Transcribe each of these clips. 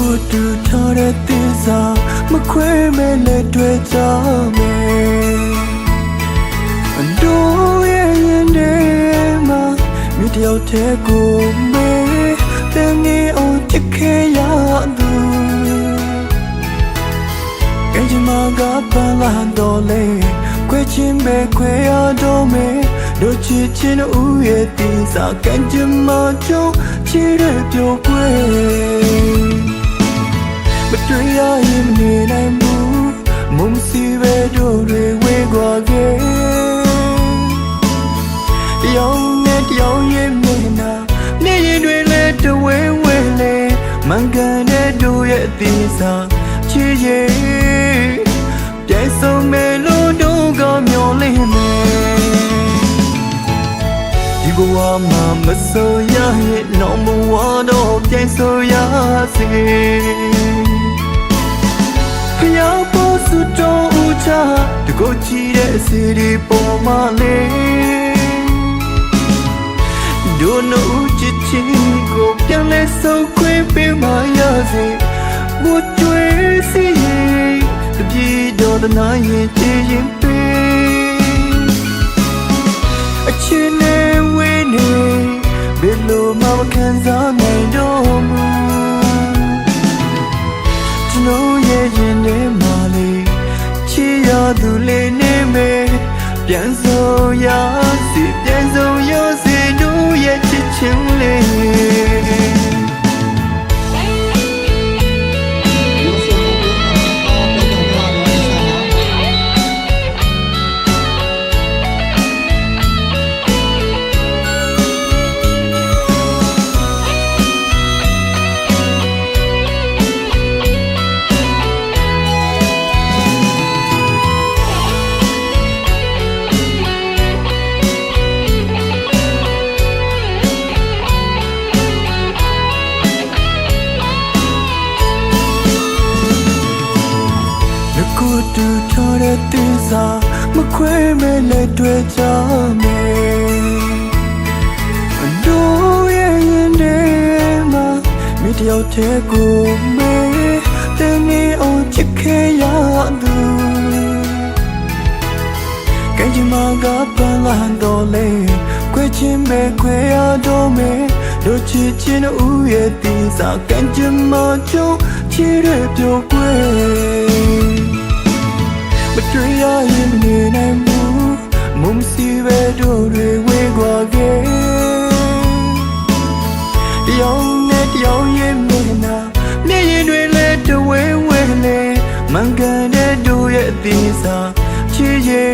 ကိုတူထားတဲ့သစ္စာမခွဲမဲ့လက်တွေကြမယ်အတို့ရဲ့ရင်ထဲမှာမိတယောက်တည်းကိုမေးတဲ့ငယ်အောင်ချစ်ခဲ့ရသူကဲချင်မကပန်းလာတော့လေခွဲချင်းပဲခွဲရတော့မယ်တို့ချစ်ချင်းဦးရဲ့သစ္စာကံကြမ္မာကြုံချစ်ရပြောကွယ်မတွေ့ရရင်မနေနိုင်ဘူးမုံစီပဲတို့တွေဝေးကွာခဲ့တယောက်နဲ့တယောက်ရဲ့မျက်နှာနေရင်တွေလည်းတဝဲဝဲလေမှန်ကန်တဲ့တို့ရဲ့သစ္စာချစ်ရဲ့ပြည့်စုံမဲ့လို့တို့ကမျောလင်းမယ်ဒီဘဝမှာမဆိုရရဲ့နောက်ဘဝတော့ပြည့်စုံရစေဖျားဖို့စွတ်တော်ဦးချတကိုချီတဲ့စီဒီပေါ်မှာလေတို့နှုတ်ချစ်ချင်းကိုပြန်လဲဆုံးခွင့်ပေးမှရစေဘုကျွေးစီရင်တပြေတော်တနာရင်ကြည်ရင်ပေးအချင်းနဲ့ဝေးနေဘယ်လိုမှမခံစားနိုင်တော့ဘူးကျွန်တော်ရဲ့ရင်ထဲမှာလေချစ်ရသူလေးနေမယ်ပြန်ဆုံးရစီပြန်ဆုံးရစီတို့ရဲ့ချစ်ချင်းလေးကိုတူထားတဲ့သစ္စာမခွဲမဲ့လက်တွေကြမယ်အတို့ရဲ့ရင်ထဲမှာမိတယောက်တည်းကိုမေးတဲ့ငယ်အောင်ချစ်ခဲ့ရသူကဲချင်မကပန်းလာတော့လေခွဲချင်းပဲခွဲရတော့မယ်တို့ချစ်ချင်းဦးရဲ့သစ္စာကံကြမ္မာကြုံချစ်ရပြောကွယ်မတွေ့ရရင်မနေနိုင်ဘူးမုံစီပဲတို့တွေဝေးကွာခဲ့တယောက်နဲ့တယောက်ရဲ့မျက်နှာနေရင်တွေလည်းတဝဲဝဲလေမှန်ကန်တဲ့တို့ရဲ့သစ္စာချစ်ရဲ့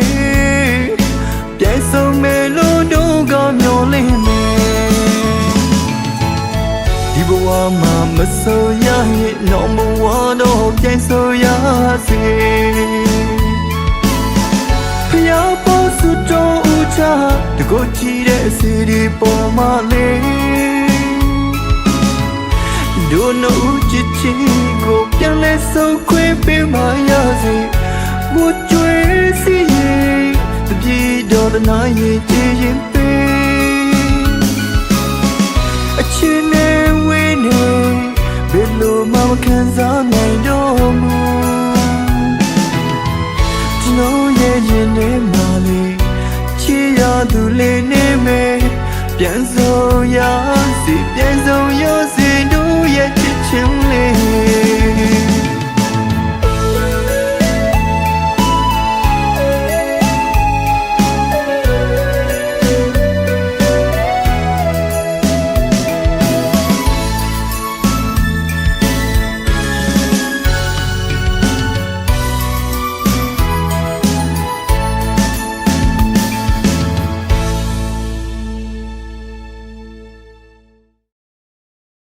ပြည့်စုံမဲ့လို့တို့ကမျောလင်းမယ်ဒီဘဝမှာမဆိုရရဲ့နောက်ဘဝတော့ပြည့်စုံရစေဖျားဖို့စွတ်တော်ဦးချတကိုချီတဲ့စီဒီပေါ်မှာလေတို့နှုတ်ချစ်ချင်းကိုပြန်လဲဆုံးခွင့်ပေးမှရစေဘုကျွေးစီရင်တပြေတော်တနာရင်ကြည်ရင်ပေးအချင်းနဲ့ဝေးနေဘယ်လိုမှမခံစားနိုင်တော့ဘူးကျွန်တော်ရဲ့ရင်ထဲမှာလေချစ်ရသူလေးနေမယ်ပြန်ဆုံးရစီပြန်ဆုံးရစီ